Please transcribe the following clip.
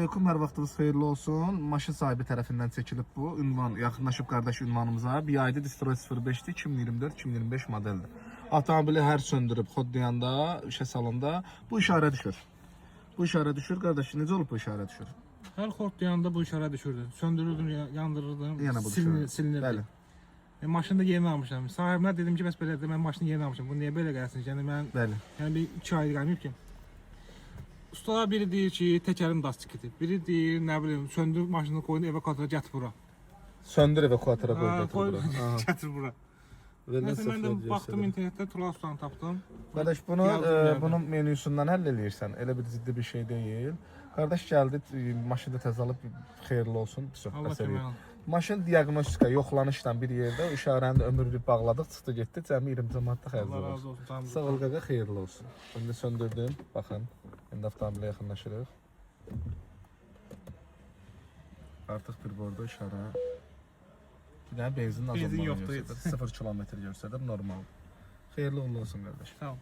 Aleyküm, hər vaxtınız xeyirli olsun. Maşın sahibi tərəfindən çəkilib bu. Ünvan yaxınlaşıb qardaş ünvanımıza. Bir ayda Destroy 05-dir, 2024-2025 modeldir. Avtomobili hər söndürüb xodlayanda, işə salanda bu işarə düşür. Bu işarə düşür qardaş. Necə olub bu işarə düşür? Hər xortlayanda bu işarə düşürdü. Söndürürdüm, yandırırdım, Yenə bu düşür. silinirdi. Bəli. Maşını da yeni almışam. Sahibinə dedim ki, bəs belədir, mən maşını yeni almışam. Bu niyə belə gəlsin? Yəni mən Bəli. yəni bir 2 aydır gəlməyib ki. Ustalar biri deyir ki, təkərin dastikidir. Biri deyir, nə bilim, söndür maşını qoyun evakuatora gətir bura. Söndür evakuatora qoy gətir Qoy, bura. gətir bura. Nəysə mən də baxdım internetdə Tural Ustanı tapdım. Qardaş bunu Yazdım. bunun menüsündən həll eləyirsən. Elə bir ciddi bir şey deyil. Qardaş gəldi, maşını təzə alıb, xeyirli olsun. Allah kömək olsun. Maşın diaqnostika, yoxlanışla bir yerdə o işarəni də ömürlük bağladıq, çıxdı getdi. Cəmi 20 manat xərclə Allah olsun. razı olsun. Tamam. Sağ ol qaqa, xeyirli olsun. İndi söndürdüm. Baxın, indi avtomobilə yaxınlaşırıq. Artıq bir bordo işarə. Bir dənə benzin Benzin azalmağı yoxdur, göstərir. 0 kilometr göstərir, normal. Xeyirli uğurlu olsun qardaş. Sağ ol.